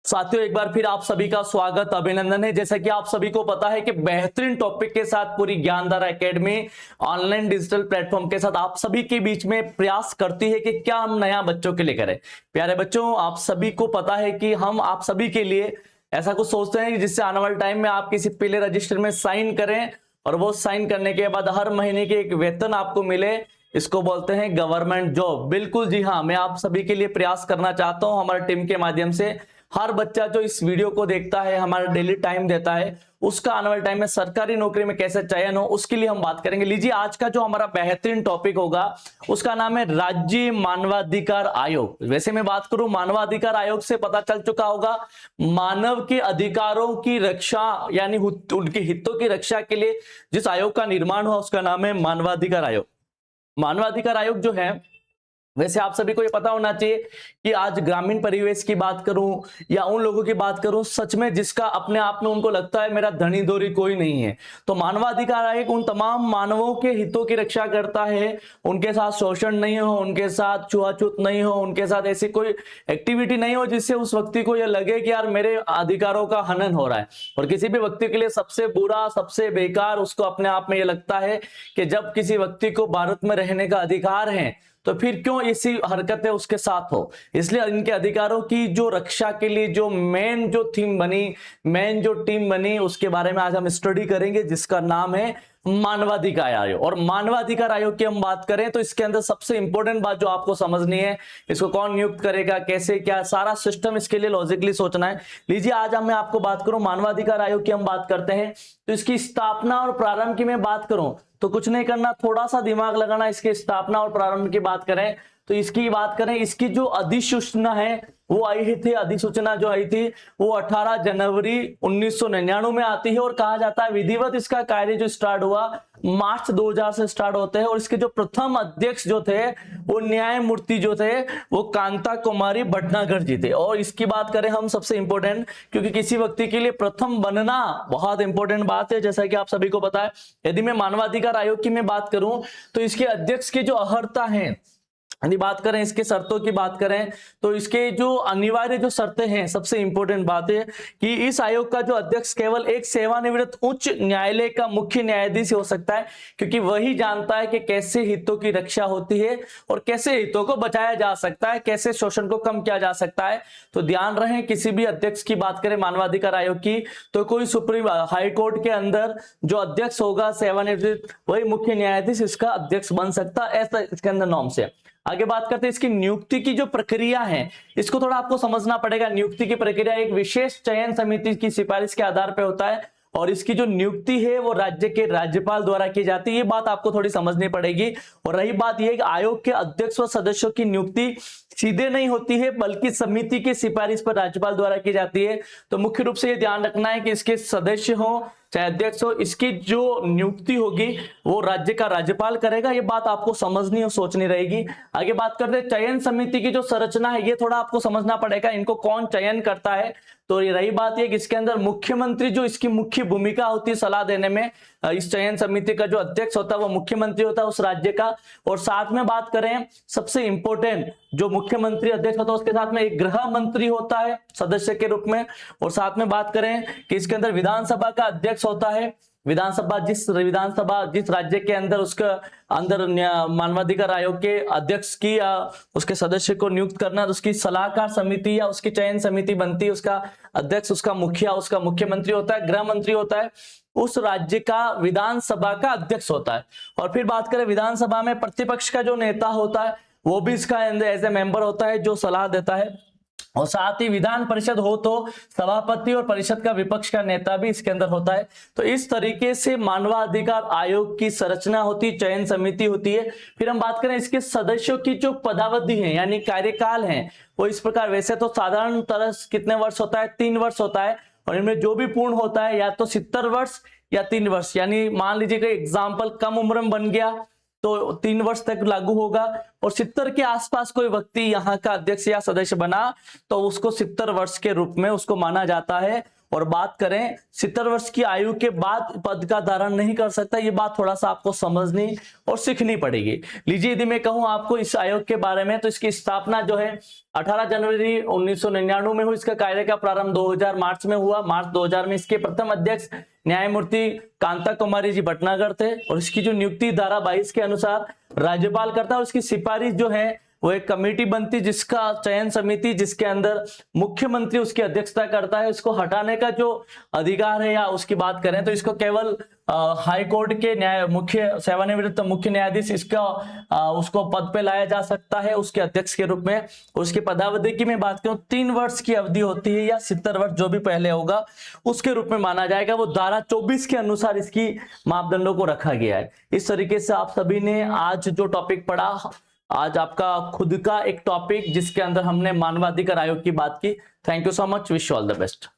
साथियों, एक बार फिर आप सभी का स्वागत अभिनंदन है। जैसा कि आप सभी को पता है कि बेहतरीन टॉपिक के साथ पूरी Gyandhara academy online digital platform के साथ आप सभी के बीच में प्रयास करती है कि क्या हम नया बच्चों के लिए करें। प्यारे बच्चों, आप सभी को पता है कि हम आप सभी के लिए ऐसा कुछ सोचते हैं जिससे आने वाले टाइम में आप किसी पहले रजिस्टर में साइन करें और वो साइन करने के बाद हर महीने के एक वेतन आपको मिले। इसको बोलते हैं गवर्नमेंट जॉब। बिल्कुल जी हाँ, मैं आप सभी के लिए प्रयास करना चाहता हूं हमारी टीम के माध्यम से। हर बच्चा जो इस वीडियो को देखता है, हमारा डेली टाइम देता है, उसका आने वाले टाइम में सरकारी नौकरी में कैसे चयन हो उसके लिए हम बात करेंगे। लीजिए, आज का जो हमारा बेहतरीन टॉपिक होगा उसका नाम है राज्य मानवाधिकार आयोग। वैसे मैं बात करूं मानवाधिकार आयोग से पता चल चुका होगा, मानव के अधिकारों की रक्षा यानी उनके हितों की रक्षा के लिए जिस आयोग का निर्माण हुआ उसका नाम है मानवाधिकार आयोग। मानवाधिकार आयोग जो है, वैसे आप सभी को ये पता होना चाहिए कि आज ग्रामीण परिवेश की बात करूं या उन लोगों की बात करूं सच में जिसका अपने आप में उनको लगता है मेरा धनी दोरी कोई नहीं है, तो मानवाधिकार आयोग उन तमाम मानवों के हितों की रक्षा करता है। उनके साथ शोषण नहीं हो, उनके साथ छुआछूत नहीं हो, उनके साथ ऐसी कोई एक्टिविटी नहीं हो जिससे उस व्यक्ति को यह लगे कि यार मेरे अधिकारों का हनन हो रहा है। और किसी भी व्यक्ति के लिए सबसे बुरा, सबसे बेकार उसको अपने आप में यह लगता है कि जब किसी व्यक्ति को भारत में रहने का अधिकार है तो फिर क्यों ऐसी हरकतें उसके साथ हो। इसलिए इनके अधिकारों की जो रक्षा के लिए जो मेन जो थीम बनी, मेन जो टीम बनी, उसके बारे में आज हम स्टडी करेंगे जिसका नाम है मानवाधिकार आयोग। और मानवाधिकार आयोग की हम बात करें तो इसके अंदर सबसे इंपॉर्टेंट बात जो आपको समझनी है, इसको कौन नियुक्त करेगा, कैसे, क्या सारा सिस्टम इसके लिए लॉजिकली सोचना है। लीजिए, आज मैं आपको बात करूं मानवाधिकार आयोग की हम बात करते हैं तो इसकी स्थापना और प्रारंभ की मैं बात करूं तो कुछ नहीं करना, थोड़ा सा दिमाग लगाना। इसकी स्थापना और प्रारंभ की बात करें तो इसकी बात करें, इसकी जो अधिसूचना है वो आई थी, अधिसूचना जो आई थी वो 18 जनवरी 1999 में आती है। और कहा जाता है विधिवत इसका कार्य जो स्टार्ट हुआ मार्च 2000 से स्टार्ट होते हैं। और इसके जो प्रथम अध्यक्ष जो थे वो न्यायमूर्ति जो थे वो कांता कुमारी भटनागर जी थे। और इसकी बात करें हम सबसे इंपॉर्टेंट, क्योंकि किसी व्यक्ति के लिए प्रथम बनना बहुत इंपॉर्टेंट बात है, जैसा कि आप सभी को पता है। यदि मैं मानवाधिकार आयोग की मैं बात करूं तो इसके अध्यक्ष की जो अर्हता है, यदि बात करें इसके शर्तों की बात करें तो इसके जो अनिवार्य जो शर्तें हैं, सबसे इंपॉर्टेंट बात है कि इस आयोग का जो अध्यक्ष केवल एक सेवानिवृत्त उच्च न्यायालय का मुख्य न्यायाधीश हो सकता है, क्योंकि वही जानता है कि कैसे हितों की रक्षा होती है और कैसे हितों को बचाया जा सकता है, कैसे शोषण को कम किया जा सकता है। तो ध्यान रहे, किसी भी अध्यक्ष की बात करें मानवाधिकार आयोग की तो कोई सुप्रीम हाई कोर्ट के अंदर जो अध्यक्ष होगा सेवानिवृत्त, वही मुख्य न्यायाधीश इसका अध्यक्ष बन सकता है, ऐसा इसके अंदर नॉर्म से। आगे बात करते हैं इसकी नियुक्ति की जो प्रक्रिया है, इसको थोड़ा आपको समझना पड़ेगा। नियुक्ति की प्रक्रिया एक विशेष चयन समिति की सिफारिश के आधार पर होता है और इसकी जो नियुक्ति है वो राज्य के राज्यपाल द्वारा की जाती है। ये बात आपको थोड़ी समझनी पड़ेगी। और रही बात यह कि आयोग के अध्यक्ष व सदस्यों की नियुक्ति सीधे नहीं होती है बल्कि समिति के सिफारिश पर राज्यपाल द्वारा की जाती है। तो मुख्य रूप से ये ध्यान रखना है कि इसके सदस्य हो चाहे अध्यक्ष हो, इसकी जो नियुक्ति होगी वो राज्य का राज्यपाल करेगा। ये बात आपको समझनी और सोचनी रहेगी। आगे बात करते हैं चयन समिति की जो संरचना है, ये थोड़ा आपको समझना पड़ेगा, इनको कौन चयन करता है। तो ये रही बात ये कि इसके अंदर मुख्यमंत्री जो इसकी मुख्य भूमिका होती है सलाह देने में, इस चयन समिति का जो अध्यक्ष होता है वो मुख्यमंत्री होता है उस राज्य का। और साथ में बात करें सबसे इंपॉर्टेंट, जो मुख्यमंत्री अध्यक्ष होता है उसके साथ में एक गृह मंत्री होता है सदस्य के रूप में। और साथ में बात करें कि इसके अंदर विधानसभा का अध्यक्ष होता है। विधानसभा जिस राज्य के अंदर उसका अंदर मानवाधिकार आयोग के अध्यक्ष की या उसके सदस्य को नियुक्त करना, उसकी सलाहकार समिति या उसकी चयन समिति बनती है, उसका अध्यक्ष, उसका मुखिया, उसका मुख्यमंत्री होता है, गृह मंत्री होता है, उस राज्य का विधानसभा का अध्यक्ष होता है। और फिर बात करें विधानसभा में प्रतिपक्ष का जो नेता होता है वो भी इसका एज ए मेंबर होता है जो सलाह देता है। और साथ ही विधान परिषद हो तो सभापति और परिषद का विपक्ष का नेता भी इसके अंदर होता है। तो इस तरीके से मानवाधिकार आयोग की संरचना होती है, चयन समिति होती है। फिर हम बात करें इसके सदस्यों की जो पदावधि है यानी कार्यकाल है वो इस प्रकार, वैसे तो साधारण तरह कितने वर्ष होता है, 3 वर्ष होता है। और इनमें जो भी पूर्ण होता है या तो 70 वर्ष या 3 वर्ष, यानी मान लीजिए कि एग्जाम्पल कम उम्र में बन गया तो 3 वर्ष तक लागू होगा। और 70 के आसपास कोई व्यक्ति यहाँ का अध्यक्ष या सदस्य बना तो उसको 70 वर्ष के रूप में उसको माना जाता है और बात करें 70 वर्ष की आयु के बाद पद का धारण नहीं कर सकता, ये बात थोड़ा सा आपको समझनी और सीखनी पड़ेगी। लीजिए यदि मैं कहूं आपको इस आयोग के बारे में, तो इसकी स्थापना जो है 18 जनवरी 1999 में हुई। इसका कार्य का प्रारंभ 2000 मार्च में हुआ। मार्च 2000 में इसके प्रथम अध्यक्ष न्यायमूर्ति कांता कुमारी जी भटनागर थे, और इसकी जो नियुक्ति धारा 22 के अनुसार राज्यपाल करता है, और इसकी सिफारिश जो है वो एक कमेटी बनती, जिसका चयन समिति, जिसके अंदर मुख्यमंत्री उसकी अध्यक्षता करता है। इसको हटाने का जो अधिकार है या उसकी बात करें तो इसको केवल हाई कोर्ट के मुख्य सेवानिवृत्त मुख्य न्यायाधीश इसका उसको पद पे लाया जा सकता है उसके अध्यक्ष के रूप में। उसकी पदावधि की मैं बात करूं 3 वर्ष की अवधि होती है, या 70 वर्ष जो भी पहले होगा उसके रूप में माना जाएगा। वो धारा 24 के अनुसार इसकी मापदंडों को रखा गया है। इस तरीके से आप सभी ने आज जो टॉपिक पढ़ा, आज आपका खुद का एक टॉपिक जिसके अंदर हमने मानवाधिकार आयोग की बात की। Thank you so much, wish you all the best.